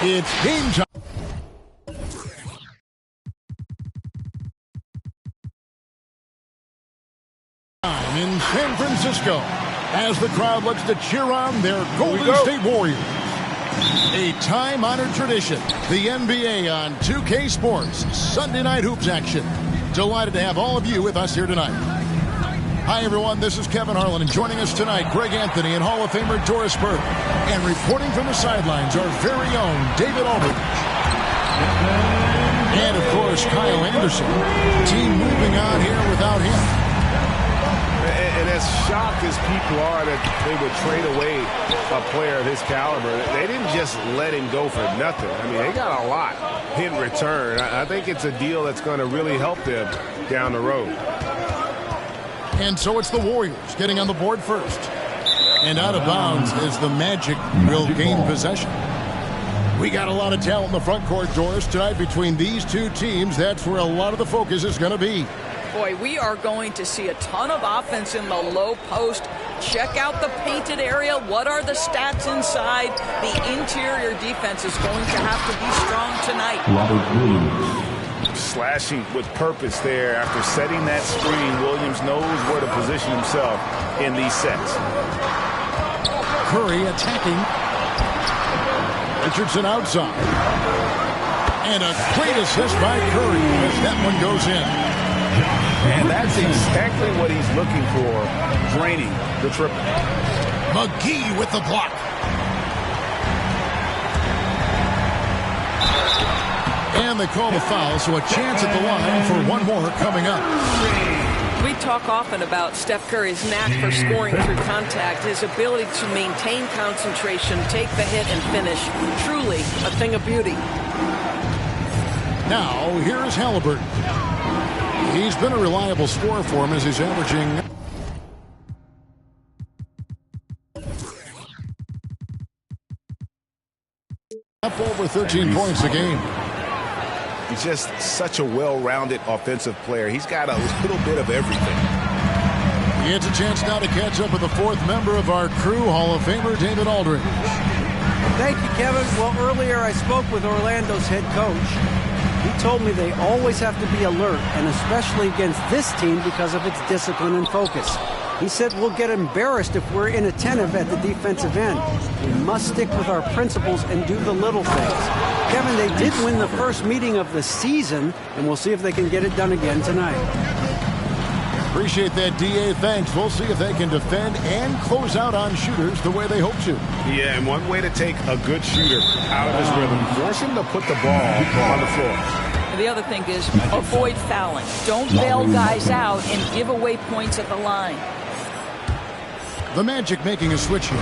It's game time. In San Francisco, as the crowd looks to cheer on their Golden State Warriors. A time-honored tradition, the NBA on 2K Sports Sunday Night Hoops action. Delighted to have all of you with us here tonight. Hi, everyone. This is Kevin Harlan, and joining us tonight, Greg Anthony and Hall of Famer Doris Burke. And reporting from the sidelines, our very own David Aldridge. And, of course, Kyle Anderson. Team moving on here without him. And as shocked as people are that they would trade away a player of his caliber, they didn't just let him go for nothing. I mean, they got a lot in return. I think it's a deal that's going to really help them down the road. And so it's the Warriors getting on the board first. And out of bounds is the Magic will gain possession. We got a lot of talent in the front court, Doris, tonight between these two teams. That's where a lot of the focus is going to be. Boy, we are going to see a ton of offense in the low post. Check out the painted area. What are the stats inside? The interior defense is going to have to be strong tonight. Slashing with purpose there. After setting that screen, Williams knows where to position himself in these sets. Curry attacking. Richardson outside. And a great assist by Curry as that one goes in. And that's exactly what he's looking for, draining the triple. McGee with the block. And they call the foul, so a chance at the line for one more coming up. We talk often about Steph Curry's knack for scoring through contact, his ability to maintain concentration, take the hit, and finish. Truly a thing of beauty. Now, here's Halliburton. He's been a reliable scorer for him as he's averaging up over 13 points a game. He's just such a well-rounded offensive player. He's got a little bit of everything. He gets a chance now to catch up with the fourth member of our crew, Hall of Famer David Aldridge. Thank you, Kevin. Well, earlier I spoke with Orlando's head coach. He told me they always have to be alert, and especially against this team because of its discipline and focus. He said we'll get embarrassed if we're inattentive at the defensive end. We must stick with our principles and do the little things. Kevin, they did win the first meeting of the season, and we'll see if they can get it done again tonight. Appreciate that, D.A. Thanks. We'll see if they can defend and close out on shooters the way they hope to. Yeah, and one way to take a good shooter out of his rhythm, force him to put the ball on the floor. The other thing is avoid fouling. Don't bail guys out and give away points at the line. The Magic making a switch here.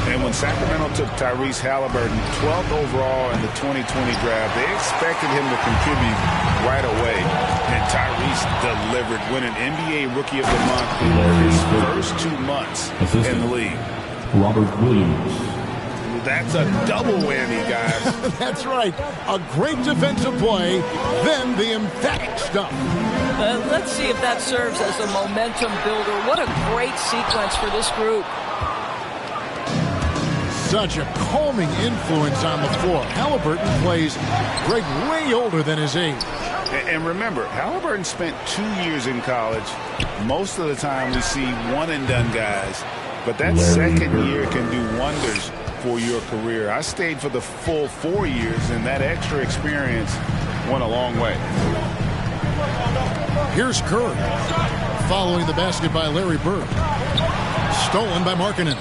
And when Sacramento took Tyrese Halliburton 12th overall in the 2020 draft, they expected him to contribute right away. And Tyrese delivered, winning NBA Rookie of the Month in his first 2 months in the league. Robert Williams. That's a double whammy, guys. That's right. A great defensive play, then the emphatic stuff. Let's see if that serves as a momentum builder. What a great sequence for this group. Such a calming influence on the floor. Halliburton plays Greg way older than his age. And remember, Halliburton spent 2 years in college. Most of the time we see one-and-done guys. But that second year can do wonders for your career. I stayed for the full 4 years, and that extra experience went a long way. Here's Curry. Following the basket by Larry Bird. Stolen by Markkanen.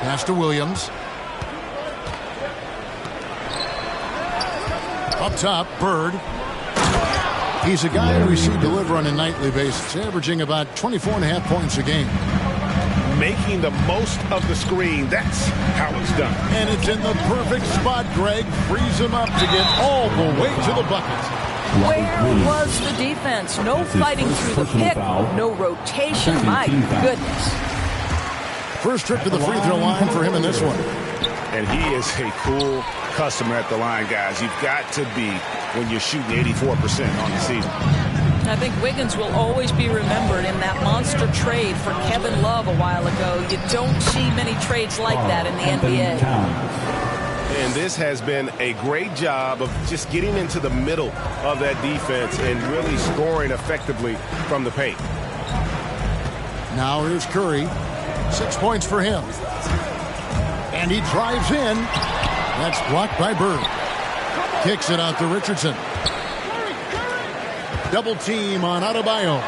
Pass to Williams. Up top, Bird. He's a guy who we see deliver on a nightly basis, averaging about 24.5 points a game. Making the most of the screen. That's how it's done. And it's in the perfect spot, Greg. Frees him up to get all the way to the bucket. Where was the defense? No fighting through the pick. No rotation. My goodness. First trip to the free throw line for him in this one. And he is a cool customer at the line, guys. You've got to be when you're shooting 84% on the season. I think Wiggins will always be remembered in that monster trade for Kevin Love a while ago. You don't see many trades like that in the NBA. And this has been a great job of just getting into the middle of that defense and really scoring effectively from the paint. Now here's Curry. 6 points for him. And he drives in. That's blocked by Bird. Kicks it out to Richardson. Double team on Adebayo.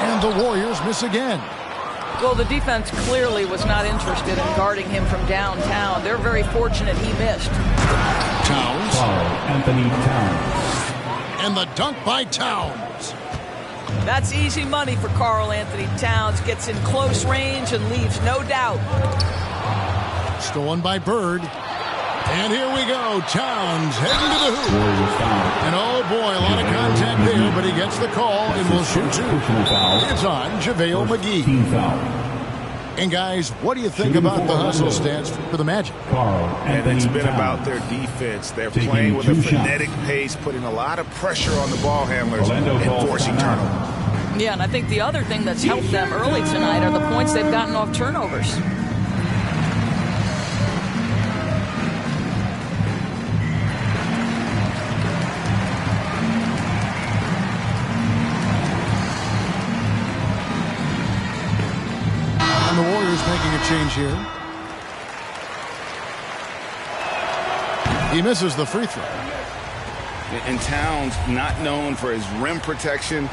And the Warriors miss again. Well, the defense clearly was not interested in guarding him from downtown. They're very fortunate he missed. Towns. Anthony Towns. And the dunk by Towns. That's easy money for Karl Anthony Towns. Gets in close range and leaves no doubt. Stolen by Bird. And here we go. Towns heading to the hoop. And oh boy, a lot of contact there, but he gets the call and will shoot two. It's on JaVale McGee. And guys, what do you think about the hustle stance for the Magic? And it's been about their defense. They're playing with a frenetic pace, putting a lot of pressure on the ball handlers and forcing turnovers. Yeah, and I think the other thing that's helped them early tonight are the points they've gotten off turnovers. And the Warriors making a change here. He misses the free throw. And Towns, not known for his rim protection,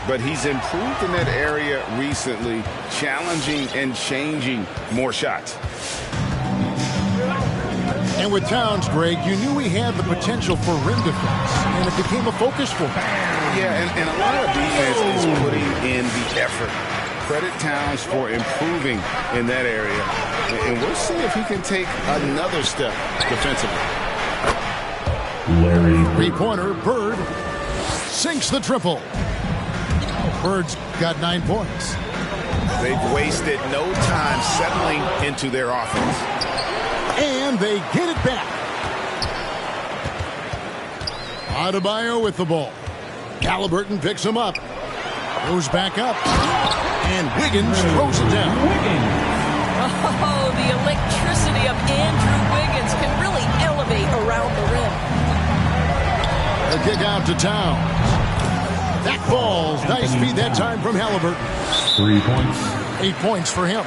but he's improved in that area recently, challenging and changing more shots. And with Towns, Greg, you knew he had the potential for rim defense, and it became a focus for him. Yeah, and a lot of defense is putting in the effort. Credit Towns for improving in that area, and we'll see if he can take another step defensively. Three-pointer, Bird sinks the triple. Bird's got 9 points. They've wasted no time settling into their offense. And they get it back. Adebayo with the ball. Halliburton picks him up. Goes back up. And Wiggins throws it down. Oh, the electricity of Andrew Wiggins can really elevate around the rim. A kick out to Towns. That falls. Nice feed that time from Halliburton. 3 points. 8 points for him.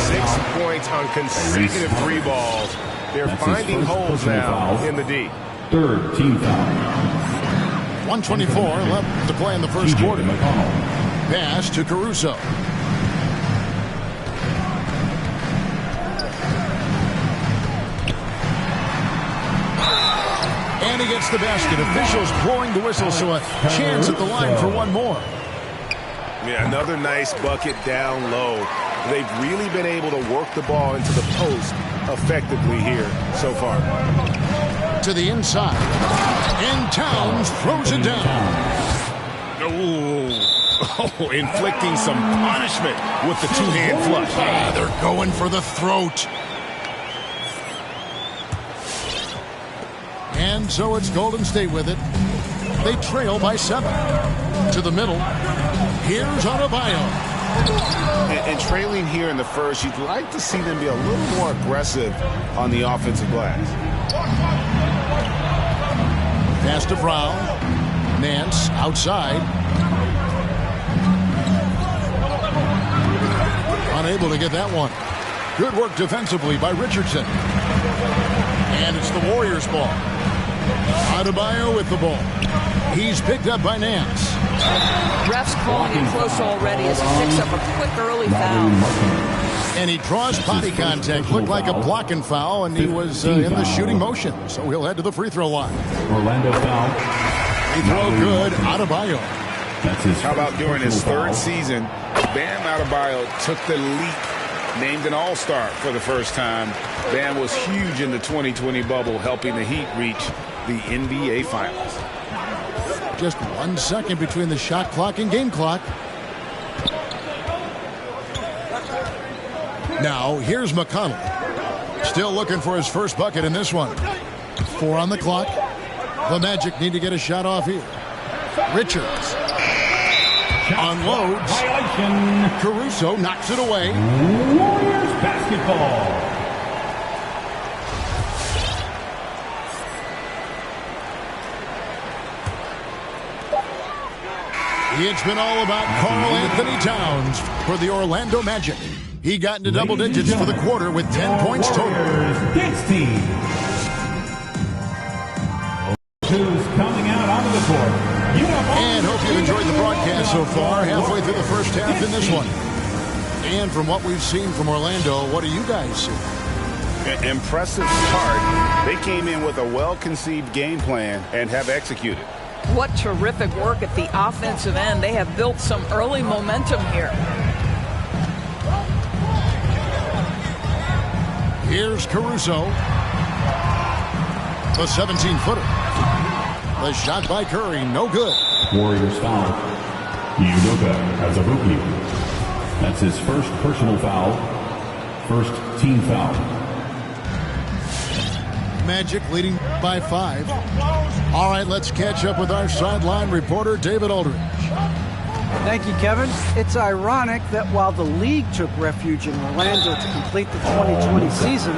6 points on consecutive 3 balls. They're finding holes now in the D. Third team foul. 1:24 left to play in the first quarter. Pass to Caruso. And he gets the basket. Officials blowing the whistle, so a chance at the line for one more. Yeah, another nice bucket down low. They've really been able to work the ball into the post effectively here so far. To the inside. And Towns throws it down. Oh, inflicting some punishment with the two-hand flush. They're going for the throat. And so it's Golden State with it. They trail by 7. To the middle. Here's Adebayo. And trailing here in the first, you'd like to see them be a little more aggressive on the offensive glass. Pass to Brown. Nance outside. Unable to get that one. Good work defensively by Richardson. And it's the Warriors' ball. Adebayo with the ball. He's picked up by Nance. Refs calling it close already as he picks up a quick early foul. And he draws body contact. Looked like a blocking foul, and he was in the shooting motion. So he'll head to the free throw line. Orlando foul. Free throw good. Adebayo. How about during his 3rd season, Bam Adebayo took the leap, named an all-star for the first time. Bam was huge in the 2020 bubble, helping the Heat reach the NBA Finals. Just 1 second between the shot clock and game clock. Now, here's McConnell. Still looking for his first bucket in this one. 4 on the clock. The Magic need to get a shot off here. Richards unloads. Caruso knocks it away. Warriors basketball. It's been all about Karl Anthony Towns for the Orlando Magic. He got into double digits for the quarter with 10 points total. This team. Who's coming out onto the court. And hope you've enjoyed the broadcast so far. Halfway through the first half in this one. And from what we've seen from Orlando, what do you guys see? Impressive start. They came in with a well-conceived game plan and have executed. What terrific work at the offensive end. They have built some early momentum here. Here's Caruso. The 17-footer. The shot by Curry, no good. Warriors foul. Udoka has a bookie. That's his first personal foul. First team foul. Magic leading by 5. All right, let's catch up with our sideline reporter, David Aldridge. Thank you, Kevin. It's ironic that while the league took refuge in Orlando to complete the 2020 season,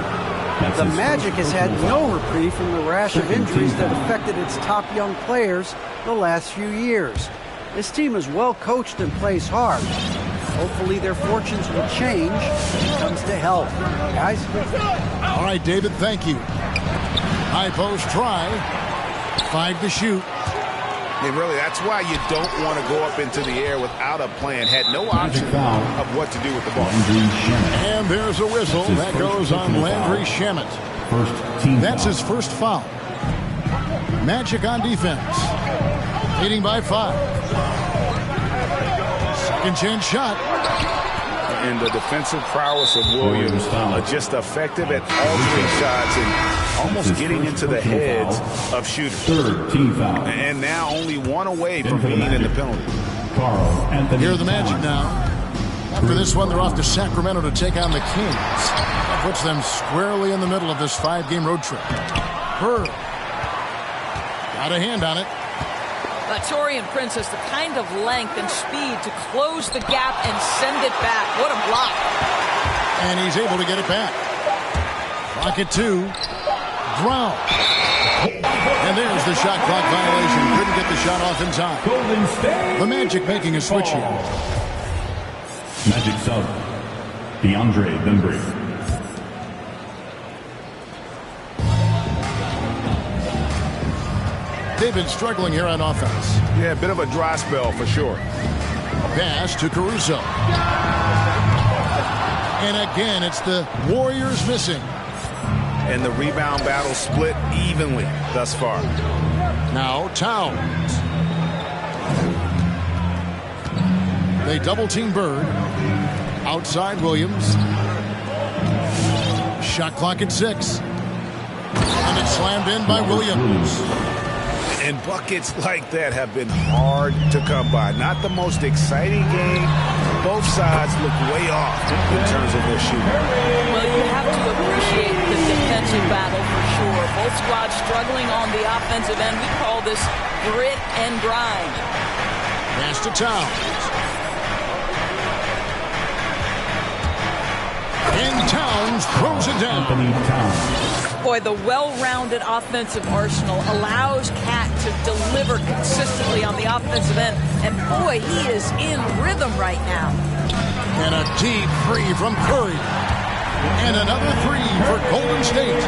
the Magic has had no reprieve from the rash of injuries that affected its top young players the last few years. This team is well coached and plays hard. Hopefully their fortunes will change when it comes to health. Guys? All right, David, thank you. High post try. 5 to shoot. Really, that's why you don't want to go up into the air without a plan. Had no option of what to do with the ball. And there's a whistle. That goes on Landry Shamet. That's his first foul. Magic on defense. Leading by 5. Second chance shot. And the defensive prowess of Williams, just effective at altering shots and almost getting into the heads of shooters. Third team foul. And now only one away from being in the penalty. Karl Anthony. Here are the Magic now. After this one, they're off to Sacramento to take on the Kings. That puts them squarely in the middle of this 5-game road trip. Bird got a hand on it. Taurean Prince has the kind of length and speed to close the gap and send it back. What a block. And he's able to get it back. Clock at 2. Brown. And there's the shot clock violation. Couldn't get the shot off in time. The Magic making a switch here. Magic sub. DeAndre Bembry. They've been struggling here on offense. Yeah, a bit of a dry spell for sure. Pass to Caruso. And again, it's the Warriors missing. And the rebound battle split evenly thus far. Now Towns. They double team Bird. Outside Williams. Shot clock at 6. And it's slammed in by Williams. And buckets like that have been hard to come by. Not the most exciting game. Both sides look way off in terms of their shooting. Well, you have to appreciate the defensive battle for sure. Both squads struggling on the offensive end. We call this grit and grind. Pass to Towns. And Towns throws it down. Boy, the well-rounded offensive arsenal allows Cat to deliver consistently on the offensive end. And boy, he is in rhythm right now. And a deep three from Curry. And another 3 for Golden State.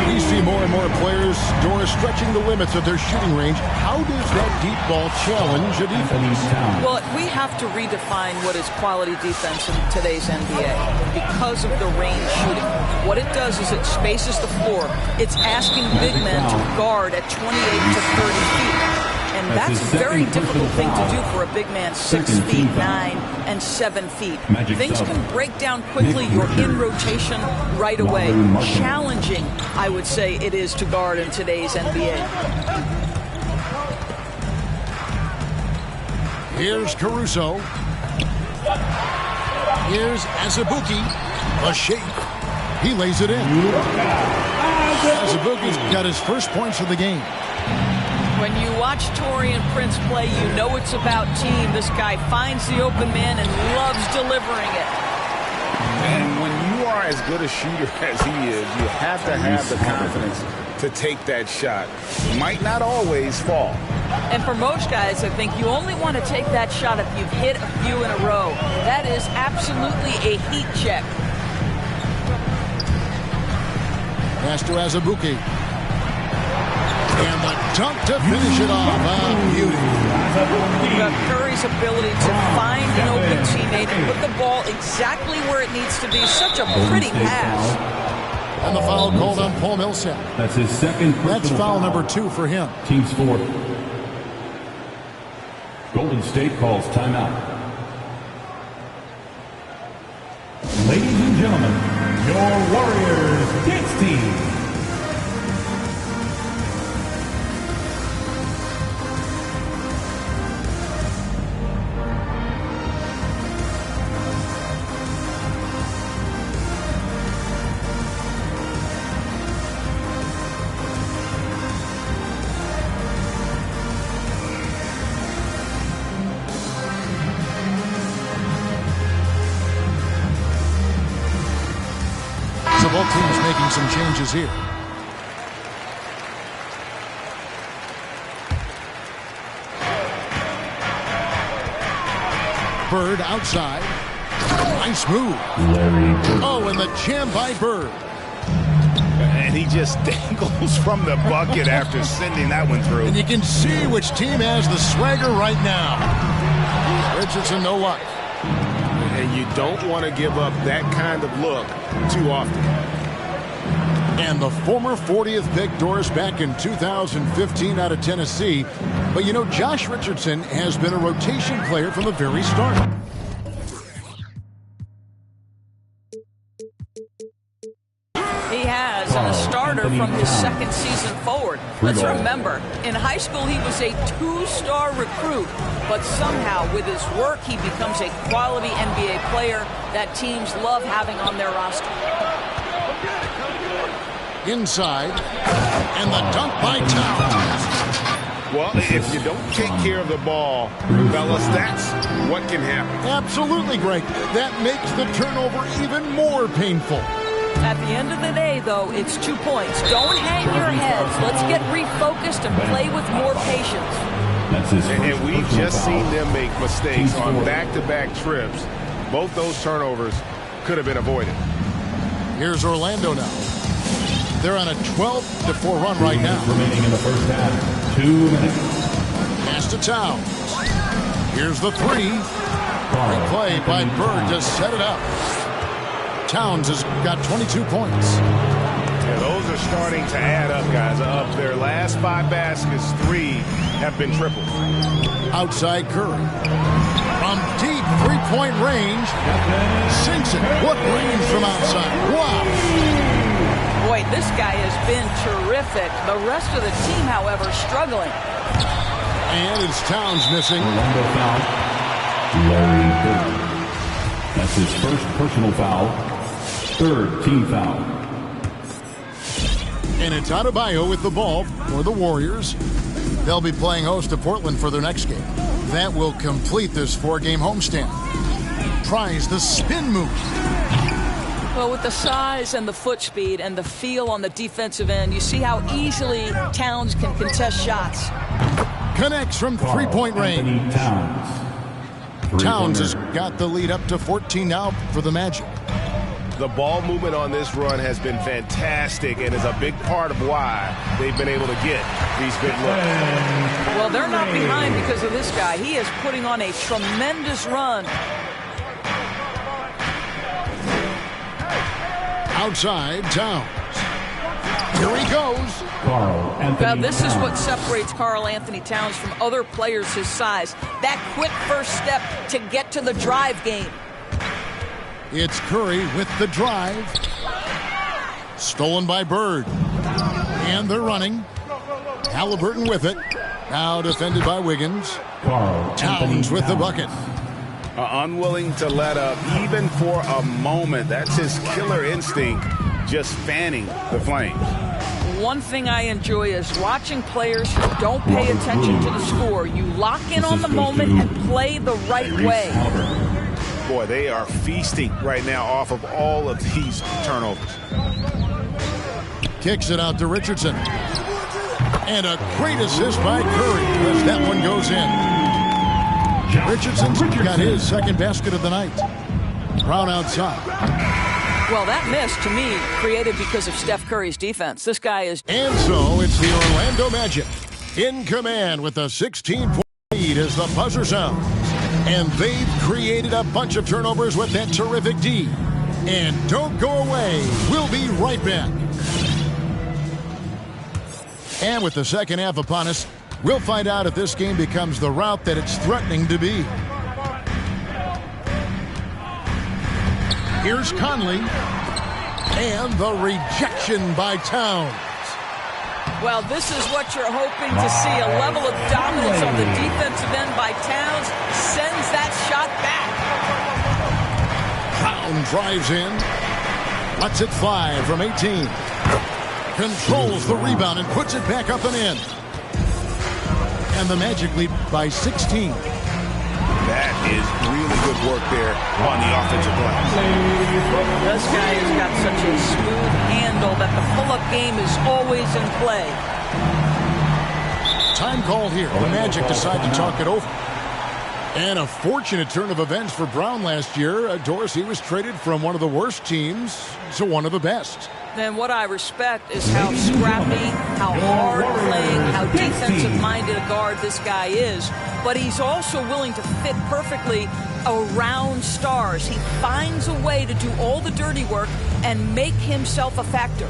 We see more and more players, Doris, stretching the limits of their shooting range. How does that deep ball challenge a defense? Well, we have to redefine what is quality defense in today's NBA because of the range shooting. What it does is it spaces the floor. It's asking big men to guard at 28 to 30 feet. And that's a very difficult thing to do for a big man 6 feet 9 and 7 feet. Things can break down quickly. You're in rotation right away. Challenging, I would say, it is to guard in today's NBA. Here's Caruso. Here's Azubuike. A shake. He lays it in. Azubuike's got his first points of the game. When you watch Taurean Prince play, you know it's about team. This guy finds the open man and loves delivering it. And when you are as good a shooter as he is, you have to have the confidence to take that shot. It might not always fall. And for most guys, I think you only want to take that shot if you've hit a few in a row. That is absolutely a heat check. Pass to Azubuike. And the dunk to finish it off. Beauty. Curry's ability to find an open teammate and put the ball exactly where it needs to be. Such a pretty pass. And the foul called on Paul Millsap. That's his second. That's foul number 2 for him. Team's fourth. Golden State calls timeout. Ladies and gentlemen, your Warriors dance team. Both teams making some changes here. Bird outside. Nice move. Oh, and the jam by Bird. And he just dangles from the bucket after sending that one through. And you can see which team has the swagger right now. Richardson, no luck. And you don't want to give up that kind of look too often. And the former 40th pick, Doris, back in 2015 out of Tennessee. But you know, Josh Richardson has been a rotation player from the very start. He has, and a starter from his second season forward. Let's remember, in high school he was a 2-star recruit, but somehow with his work he becomes a quality NBA player that teams love having on their roster. Inside, and the dunk by Towns. Well, if you don't take care of the ball, fellas, that's what can happen. Absolutely, Greg. That makes the turnover even more painful. At the end of the day, though, it's 2 points. Don't hang your heads. Let's get refocused and play with more patience. And we've just seen them make mistakes on back-to-back trips. Both those turnovers could have been avoided. Here's Orlando now. They're on a 12-4 run right now. Remaining in the first half. 2 minutes. Pass to Towns. Here's the 3. Great play by Bird to set it up. Towns has got 22 points. Yeah, those are starting to add up, guys. Of their last 5 baskets, 3 have been tripled. Outside Curry. From deep three-point range. Sinks it. What range from outside? Wow. Boy, this guy has been terrific. The rest of the team, however, struggling. And it's Towns missing. Orlando foul. Larry Bird. That's his first personal foul. 3rd team foul. And it's Adebayo with the ball for the Warriors. They'll be playing host to Portland for their next game. That will complete this 4-game homestand. Tries the spin move. Well, with the size and the foot speed and the feel on the defensive end, you see how easily Towns can contest shots. Connects from three-point range. Towns has got the lead up to 14 now for the Magic. The ball movement on this run has been fantastic and is a big part of why they've been able to get these big looks. Well, they're not behind because of this guy. He is putting on a tremendous run. Outside, Towns. Here he goes. Now, this is what separates Karl Anthony Towns from other players his size. That quick first step to get to the drive game. It's Curry with the drive. Stolen by Bird. And they're running. Halliburton with it. Now defended by Wiggins. Towns with the bucket. Unwilling to let up even for a moment. That's his killer instinct, just fanning the flames. One thing I enjoy is watching players who don't pay attention to the score. You lock in on the moment and play the right way. Boy, they are feasting right now off of all of these turnovers. Kicks it out to Richardson. And a great assist by Curry as that one goes in. Richardson's got his second basket of the night. Brown outside. Well, that miss, to me, created because of Steph Curry's defense. This guy is... And so it's the Orlando Magic in command with a 16-point lead as the buzzer sounds. And they've created a bunch of turnovers with that terrific D. And don't go away. We'll be right back. And with the second half upon us, we'll find out if this game becomes the route that it's threatening to be. Here's Conley. And the rejection by Towns. Well, this is what you're hoping to see. A level of dominance on the defensive end by Towns sends that shot back. Brown drives in. Lets it fly from 18. Controls the rebound and puts it back up and in. And the Magic lead by 16. That is really good work there on the offensive glass. This guy has got such a smooth handle that the pull-up game is always in play. Time called here. The Magic decide to talk it over. And a fortunate turn of events for Brown last year. Doris, he was traded from one of the worst teams to one of the best. And what I respect is how scrappy, how hard-playing, how defensive-minded a guard this guy is. But he's also willing to fit perfectly around stars. He finds a way to do all the dirty work and make himself a factor.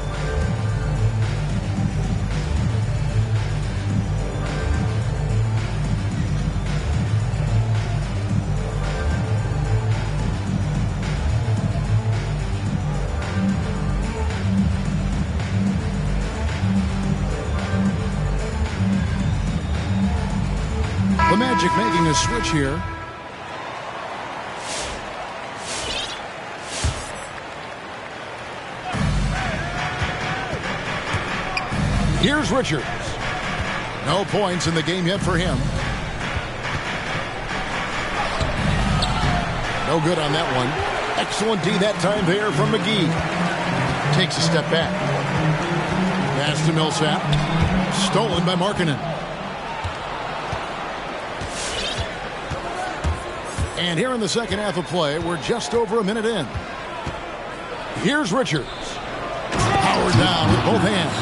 The Magic making a switch here. Here's Richards. No points in the game yet for him. No good on that one. Excellent D that time there from McGee. Takes a step back. Pass to Millsap. Stolen by Markkanen. And here in the second half of play, we're just over a minute in. Here's Richards. Powered down with both hands.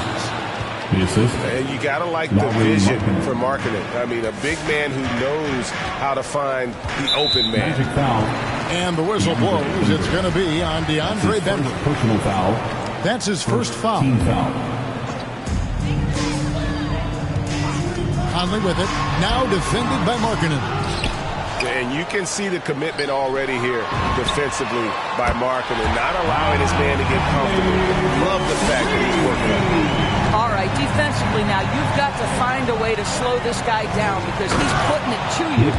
And you got to like the vision for Markkanen. I mean, a big man who knows how to find the open man. And the whistle blows. It's going to be on DeAndre Bembry. Personal foul. That's his first foul. Team foul. Conley with it. Now defended by Markkanen. And you can see the commitment already here defensively by Markkanen, not allowing his man to get comfortable. Love the fact that he's working on it. All right, defensively now, you've got to find a way to slow this guy down because he's putting it to you.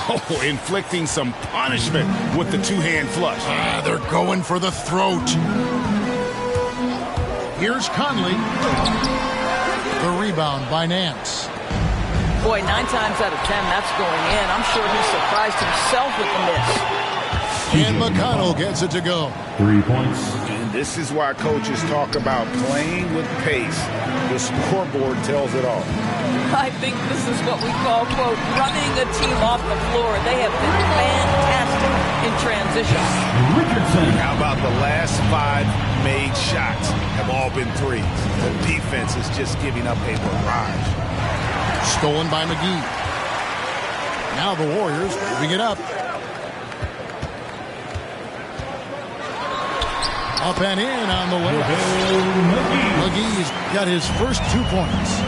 Oh, inflicting some punishment with the two-hand flush. They're going for the throat. Here's Conley. The rebound by Nance. Boy, 9 times out of 10, that's going in. I'm sure he surprised himself with the miss. And McConnell gets it to go. 3 points. And this is why coaches talk about playing with pace. The scoreboard tells it all. I think this is what we call, quote, running a team off the floor. They have been fantastic in transition. Richardson. How about the last 5 made shots have all been threes? The defense is just giving up a barrage. Stolen by McGee. Now the Warriors moving it up. Up and in on the layup. McGee's got his first 2 points.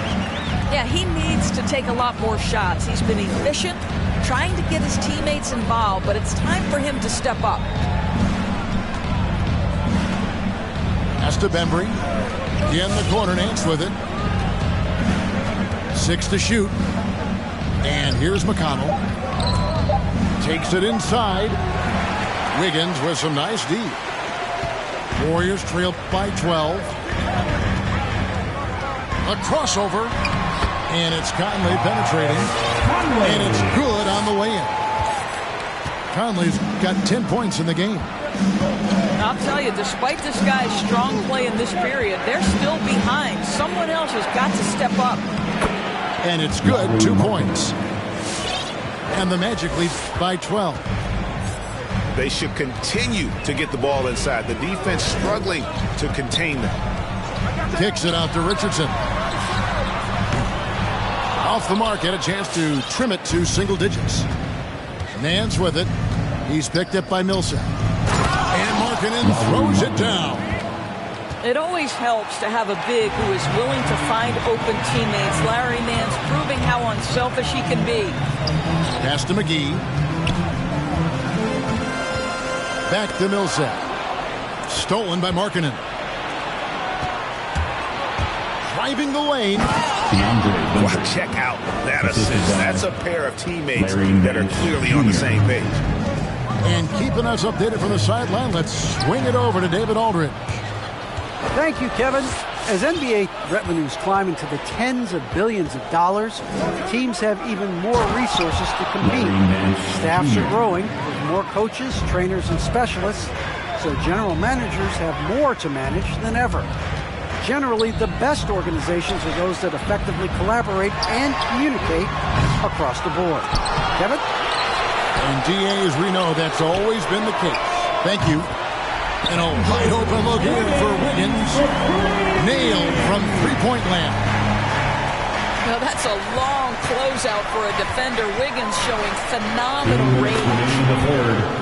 Yeah, he needs to take a lot more shots. He's been efficient, trying to get his teammates involved, but it's time for him to step up. Pass to Bembry. In the corner, Nance with it. 6 to shoot. And here's McConnell. Takes it inside. Wiggins with some nice D. Warriors trail by 12. A crossover. And it's Conley penetrating. And it's good on the way in. Conley's got 10 points in the game. I'll tell you, despite this guy's strong play in this period, they're still behind. Someone else has got to step up. And it's good, 2 points. And the Magic lead by 12. They should continue to get the ball inside. The defense struggling to contain them. Kicks it out to Richardson. Off the mark, had a chance to trim it to single digits. Nance with it. He's picked up by Millsap. And Markkanen throws it down. It always helps to have a big who is willing to find open teammates. Larry Nance proving how unselfish he can be. Pass to McGee. Back to Millsap. Stolen by Markkanen. Driving the lane. Wow, check out that assist. That's a pair of teammates that are clearly on the same page. And keeping us updated from the sideline, let's swing it over to David Aldridge. Thank you, Kevin. As NBA revenues climb into the tens of billions of dollars, teams have even more resources to compete. Staffs are growing with more coaches, trainers, and specialists, so general managers have more to manage than ever. Generally, the best organizations are those that effectively collaborate and communicate across the board. Kevin? And DA, as we know, that's always been the case. Thank you. And a wide open look in for Wiggins. Nailed from three-point land. Now that's a long closeout for a defender. Wiggins showing phenomenal range.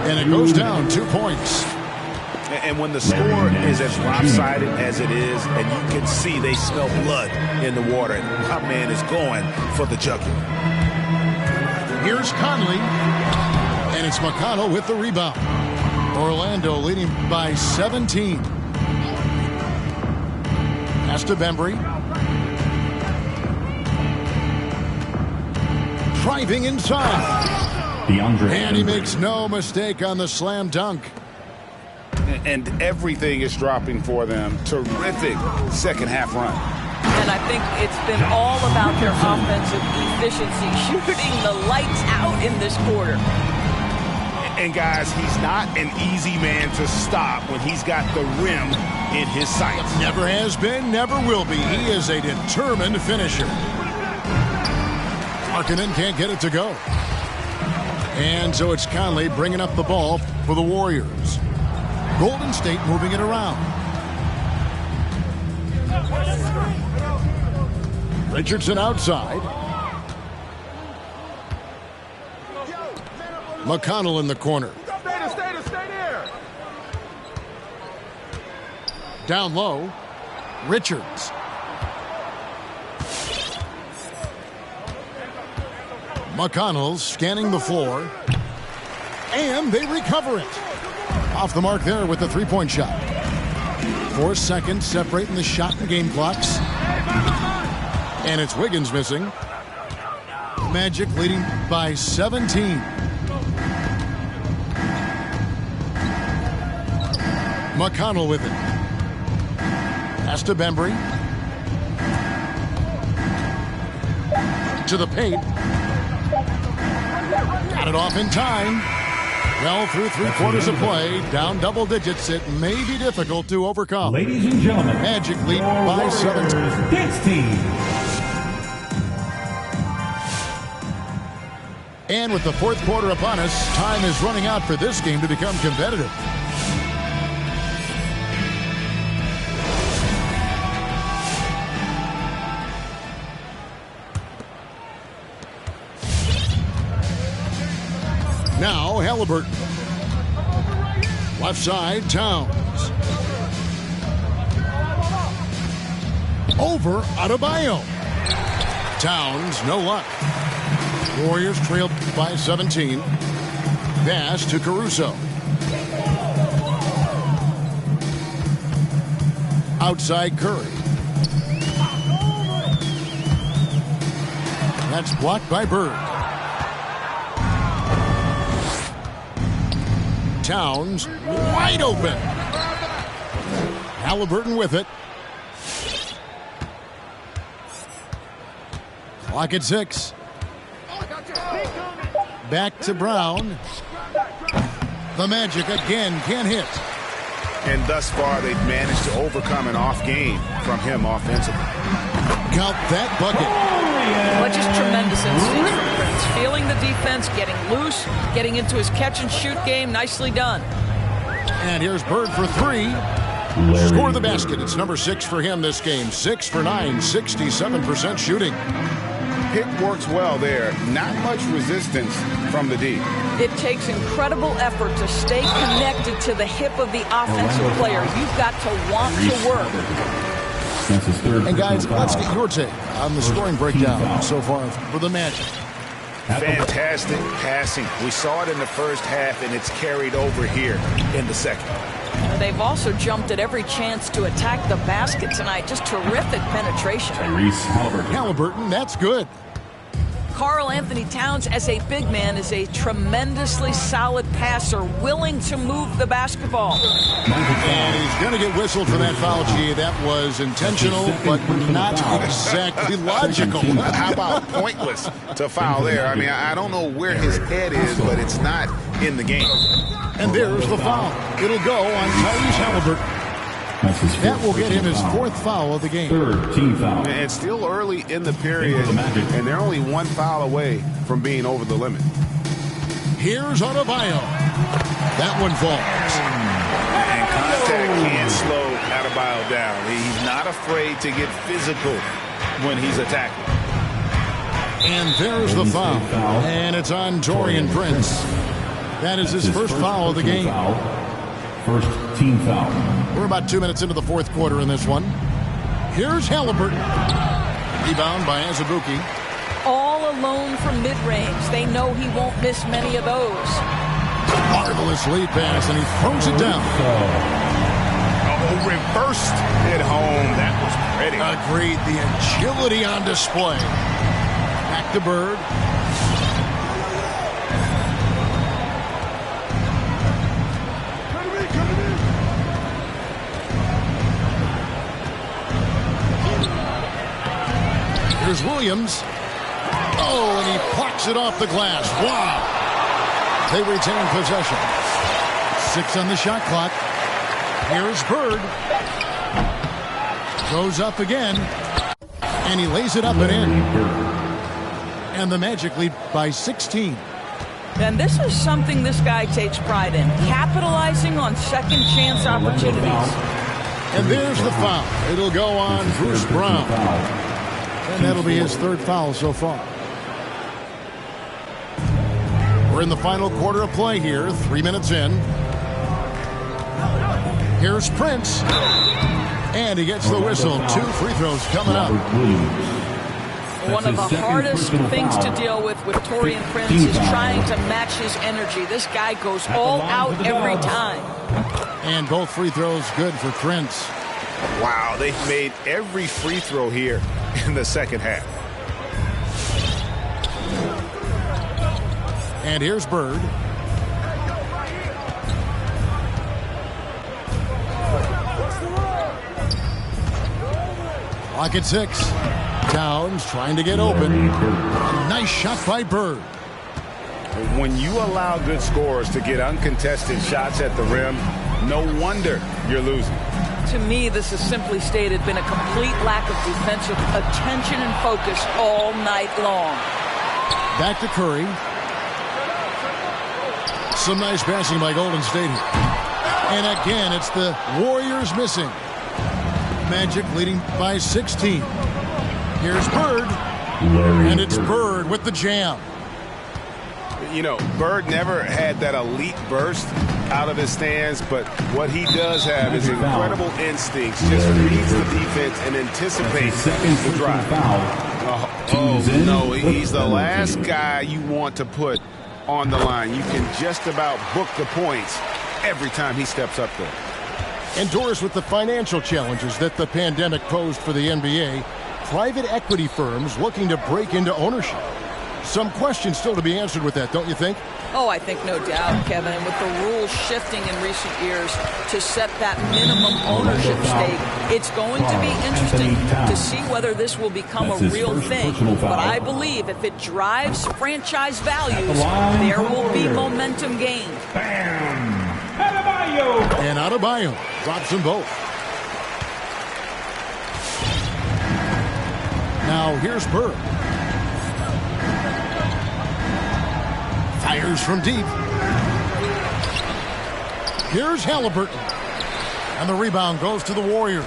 And it goes down 2 points. And when the score is as lopsided as it is, and you can see they smell blood in the water, and my man is going for the jugular. Here's Conley. And it's McConnell with the rebound. Orlando leading by 17. Pass to Bembry. Driving inside. And he makes no mistake on the slam dunk. And everything is dropping for them. Terrific second half run. And I think it's been all about their offensive efficiency, shooting the lights out in this quarter. And guys, he's not an easy man to stop when he's got the rim in his sights. Never has been, never will be. He is a determined finisher. Markkanen can't get it to go. And so it's Conley bringing up the ball for the Warriors. Golden State moving it around. Richardson outside. McConnell in the corner. Down low. Richards. McConnell scanning the floor. And they recover it. Off the mark there with the three-point shot. 4 seconds separating the shot and game clocks. And it's Wiggins missing. Magic leading by 17. McConnell with it. Pass to Bembry. To the paint. Got it off in time. Well, through 3/4 of play, down double digits, it may be difficult to overcome. Ladies and gentlemen, Magic lead by 17. Dance team. And with the fourth quarter upon us, time is running out for this game to become competitive. Now, Halliburton. Left side, Towns. Over Adebayo. Towns, no luck. Warriors trailed by 17. Pass to Caruso. Outside Curry. That's blocked by Bird. Towns wide open. Halliburton with it. Clock at 6. Back to Brown. The Magic again can't hit. And thus far, they've managed to overcome an off game from him offensively. Count that bucket. Well, just tremendous instincts from Prince. Feeling the defense, getting loose, getting into his catch-and-shoot game. Nicely done. And here's Bird for 3. Score the basket. It's number 6 for him this game. 6 for 9, 67% shooting. Pick works well there. Not much resistance from the D. It takes incredible effort to stay connected to the hip of the offensive player. You've got to want to work. And guys, let's get your take on the scoring breakdown so far for the Magic. Fantastic passing. We saw it in the first half, and it's carried over here in the second. They've also jumped at every chance to attack the basket tonight. Just terrific penetration. Halliburton, that's good. Karl Anthony Towns, as a big man, is a tremendously solid passer, willing to move the basketball. And he's going to get whistled for that foul, G. That was intentional, but not exactly logical. How about pointless to foul there? I mean, I don't know where his head is, but it's not in the game. And there's the foul. It'll go on Tyrese Halliburton. That will get him his 4th foul of the game. 3rd team foul. And it's still early in the period, and they're only 1 foul away from being over the limit. Here's Adebayo. That one falls. And contact can't slow Adebayo down. He's not afraid to get physical when he's attacking. And there's the foul. And it's on Taurean Prince. That is his first foul of the game. First team foul. We're about 2 minutes into the 4th quarter in this one. Here's Halliburton. Rebound by Azubuike. All alone from mid-range. They know he won't miss many of those. Marvelous lead pass, and he throws it down. Oh, reversed it home. That was pretty. Agreed. The agility on display. Back to Bird. Here's Williams. Oh, and he plucks it off the glass. Wow. They retain possession. 6 on the shot clock. Here's Bird. Goes up again. And he lays it up and in. And the Magic lead by 16. And this is something this guy takes pride in. Capitalizing on second chance opportunities. And there's the foul. It'll go on Bruce Brown. And that'll be his 3rd foul so far. We're in the final quarter of play here, 3 minutes in. Here's Prince. And he gets the whistle. 2 free throws coming up. One of the hardest things to deal with Taurean Prince is trying to match his energy. This guy goes all out every time. And both free throws good for Prince. Wow, they've made every free throw here in the second half. And here's Bird. Clock at 6. Towns trying to get open. Nice shot by Bird. When you allow good scorers to get uncontested shots at the rim, no wonder you're losing. To me, this is simply stated been a complete lack of defensive attention and focus all night long. Back to Curry. Some nice passing by Golden State here. And again, it's the Warriors missing. Magic leading by 16. Here's Bird. And it's Bird with the jam. You know, Bird never had that elite burst out of his stance, but what he does have is incredible instincts. Just reads the defense and anticipates the drive. Oh, no, he's the last guy you want to put on the line. You can just about book the points every time he steps up there. And Doris, with the financial challenges that the pandemic posed for the NBA, private equity firms looking to break into ownership. Some questions still to be answered with that, don't you think? Oh, I think no doubt, Kevin. And with the rules shifting in recent years to set that minimum ownership stake, it's going to be interesting to see whether this will become a real thing. But I believe if it drives franchise values, there will be momentum gained. And Adebayo drops them both. Now here's Bird. Fires from deep. Here's Halliburton. And the rebound goes to the Warriors.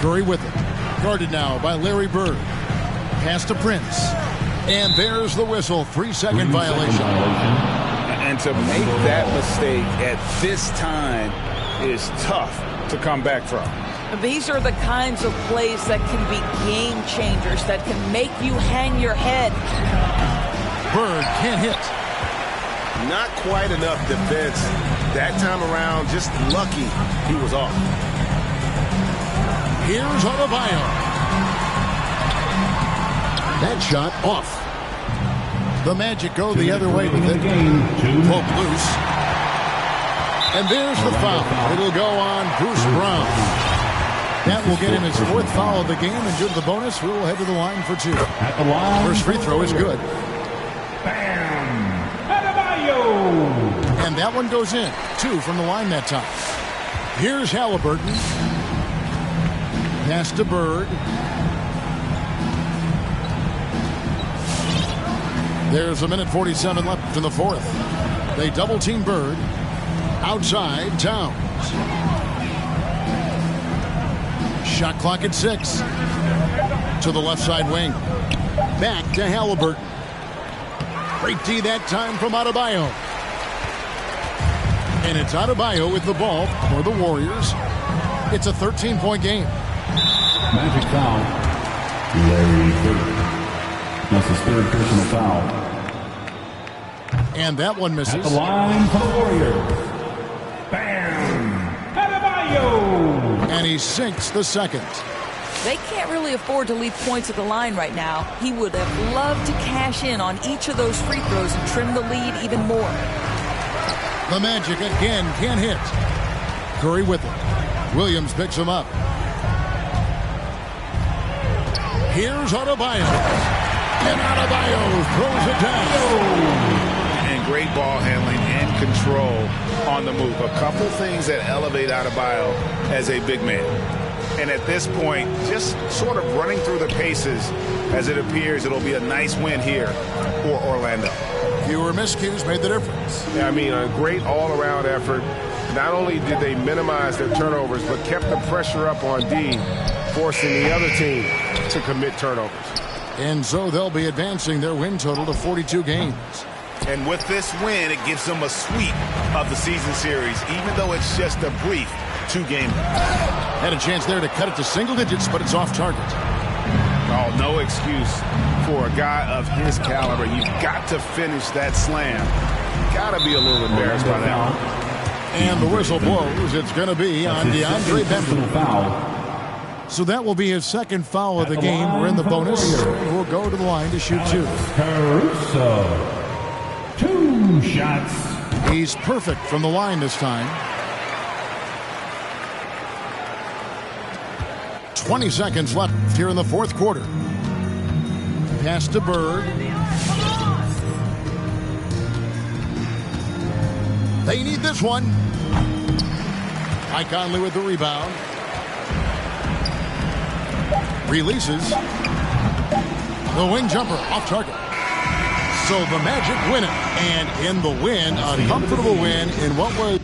Curry with it. Guarded now by Larry Bird. Pass to Prince. And there's the whistle. 3-second violation. And to make that mistake at this time is tough to come back from. These are the kinds of plays that can be game changers, that can make you hang your head. Bird can't hit. Not quite enough defense that time around. Just lucky he was off. Here's Adebayo. That shot off. The Magic go the other way with it. Poke loose. And there's the foul. It'll go on Bruce Brown. That will get him his 4th foul of the game, and due to the bonus, we will head to the line for 2. First free throw is good. And that one goes in. 2 from the line that time. Here's Halliburton. Pass to Bird. There's 1:47 left in the 4th. They double team Bird. Outside, Towns. Shot clock at 6. To the left side wing. Back to Halliburton. Great D that time from Adebayo. And it's Adebayo with the ball for the Warriors. It's a 13-point game. Magic foul. Larry Bird. That's his 3rd personal foul. And that one misses. At the line for the Warriors. Bam! Adebayo! And he sinks the 2nd. They can't really afford to leave points at the line right now. He would have loved to cash in on each of those free throws and trim the lead even more. The Magic again can't hit. Curry with it. Williams picks him up. Here's Adebayo. And Adebayo throws it down. And great ball handling and control on the move. A couple things that elevate Adebayo as a big man. And at this point, just sort of running through the paces as it appears it'll be a nice win here for Orlando. Fewer miscues made the difference. Yeah, I mean, a great all-around effort. Not only did they minimize their turnovers, but kept the pressure up on D, forcing the other team to commit turnovers. And so they'll be advancing their win total to 42 games. And with this win, it gives them a sweep of the season series, even though it's just a brief 2-game. Had a chance there to cut it to single digits, but it's off target. Oh, no excuse for a guy of his caliber. You've got to finish that slam. Got to be a little embarrassed by that one. And the whistle blows. It's going to be on DeAndre Bembry. So that will be his 2nd foul of the game. We're in the bonus. We'll go to the line to shoot 2. Caruso. 2 shots. He's perfect from the line this time. 20 seconds left here in the 4th quarter. Pass to Bird. They need this one. Mike Conley with the rebound. Releases. The wing jumper off target. So the Magic win it. And in the win, a comfortable win in what was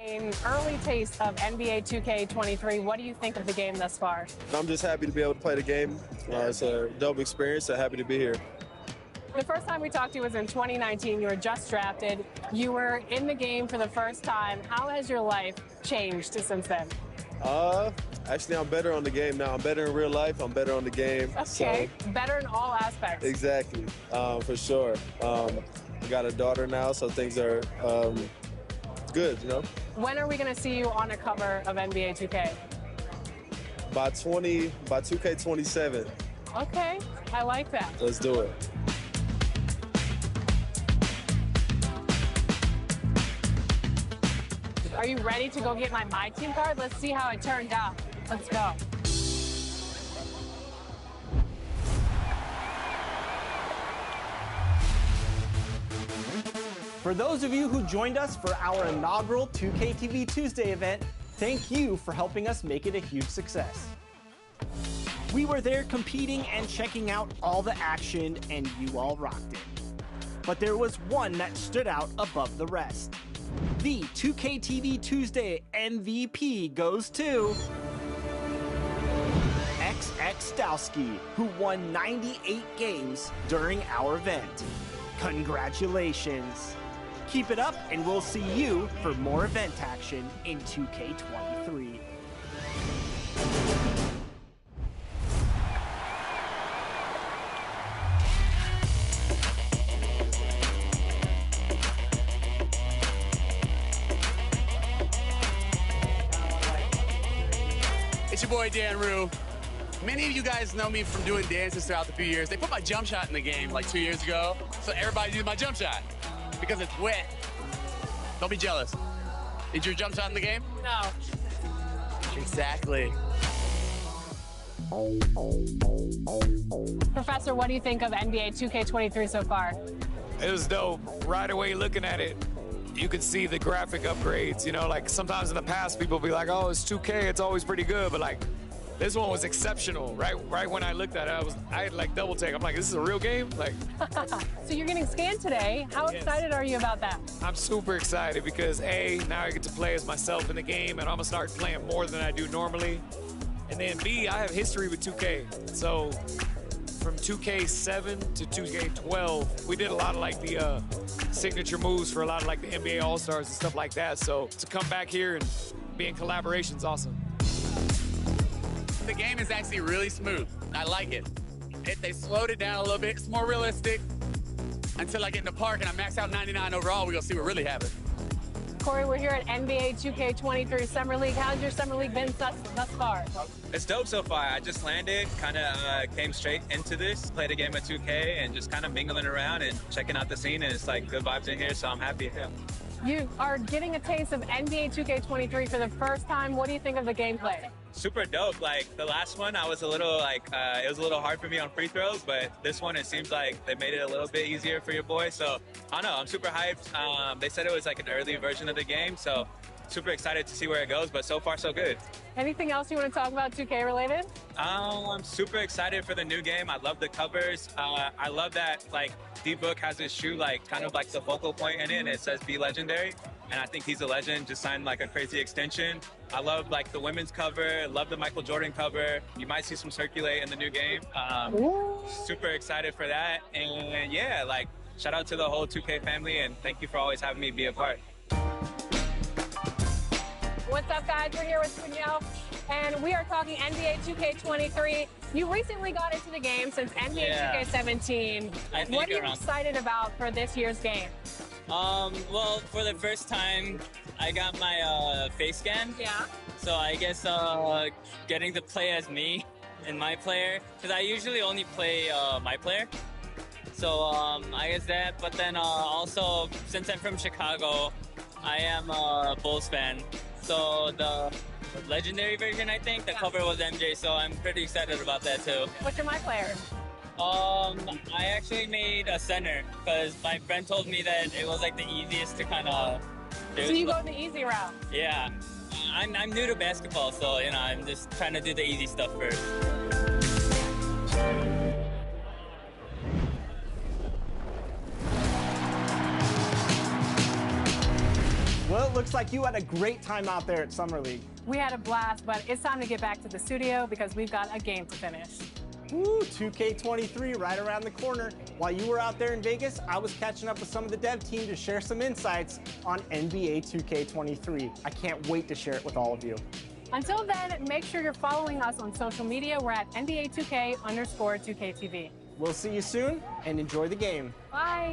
An early taste of NBA 2K23. What do you think of the game thus far? I'm just happy to be able to play the game. It's a dope experience, so happy to be here. The first time we talked to you was in 2019. You were just drafted. You were in the game for the first time. How has your life changed since then? Actually, I'm better on the game now. I'm better in real life. I'm better on the game. Okay, so, better in all aspects. Exactly, for sure. I got a daughter now, so things are good, you know? When are we going to see you on a cover of NBA 2K? By 2K27. Okay, I like that. Let's do it. Are you ready to go get my team card? Let's see how it turned out. Let's go. For those of you who joined us for our inaugural 2K TV Tuesday event, thank you for helping us make it a huge success. We were there competing and checking out all the action, and you all rocked it. But there was one that stood out above the rest. The 2K TV Tuesday MVP goes to XX Dowski, who won 98 games during our event. Congratulations! Keep it up, and we'll see you for more event action in 2K23. It's your boy Dan Rue. Many of you guys know me from doing dances throughout the few years. They put my jump shot in the game like 2 years ago, so everybody used my jump shot because it's wet. Don't be jealous. Is your jump shot in the game? No. Exactly. Professor, what do you think of NBA 2K23 so far? It was dope. Right away looking at it, you could see the graphic upgrades. You know, like sometimes in the past people be like, oh, it's 2K, it's always pretty good, but like this one was exceptional. Right when I looked at it, I had like double take. I'm like, this is a real game? Like. So you're getting scanned today. How excited are you about that? I'm super excited because A, now I get to play as myself in the game, and I'm gonna start playing more than I do normally. And then B, I have history with 2K. So from 2K7 to 2K12, we did a lot of like the signature moves for a lot of like the NBA All-Stars and stuff like that. So to come back here and be in collaboration is awesome. The game is actually really smooth. I like it. They slowed it down a little bit. It's more realistic. Until I get in the park and I max out 99 overall, we're gonna see what really happens. Corey, we're here at NBA 2K23 Summer League. How's your Summer League been thus far? It's dope so far. I just landed, kind of came straight into this, played a game of 2K, and just kind of mingling around and checking out the scene, and it's like good vibes in here, so I'm happy. Yeah. You are getting a taste of NBA 2K23 for the first time. What do you think of the gameplay? Super dope. Like the last one, I was a little like, it was a little hard for me on free throws, but this one, it seems like they made it a little bit easier for your boy. So I don't know, I'm super hyped. They said it was like an early version of the game, so super excited to see where it goes, but so far so good. Anything else you want to talk about 2K related? I'm super excited for the new game. I love the covers. I love that like D-Book has his shoe like kind of like the focal point in it, and it says be legendary. And I think he's a legend, just signed like a crazy extension. I love like the women's cover, love the Michael Jordan cover. You might see some circulate in the new game. Super excited for that. And yeah, like shout out to the whole 2K family, and thank you for always having me be a part. What's up, guys? We're here with Danielle, and we are talking NBA 2K23. You recently got into the game since NBA 2K17. What are you excited about for this year's game? Well, for the first time, I got my face scan. Yeah. So I guess getting to play as me and my player, because I usually only play my player. So I guess that, but then also, since I'm from Chicago, I am a Bulls fan. So the legendary version, I think, the cover was MJ, so I'm pretty excited about that too. What's your my player? I actually made a center because my friend told me that it was like the easiest to kind of do. So you go the easy route? Yeah. I'm new to basketball, so you know, I'm just trying to do the easy stuff first. looks like you had a great time out there at Summer League. We had a blast, but it's time to get back to the studio because we've got a game to finish. Woo, 2K23 right around the corner. While you were out there in Vegas, I was catching up with some of the dev team to share some insights on NBA 2K23. I can't wait to share it with all of you. Until then, make sure you're following us on social media. We're at NBA2K_2KTV. We'll see you soon, and enjoy the game. Bye.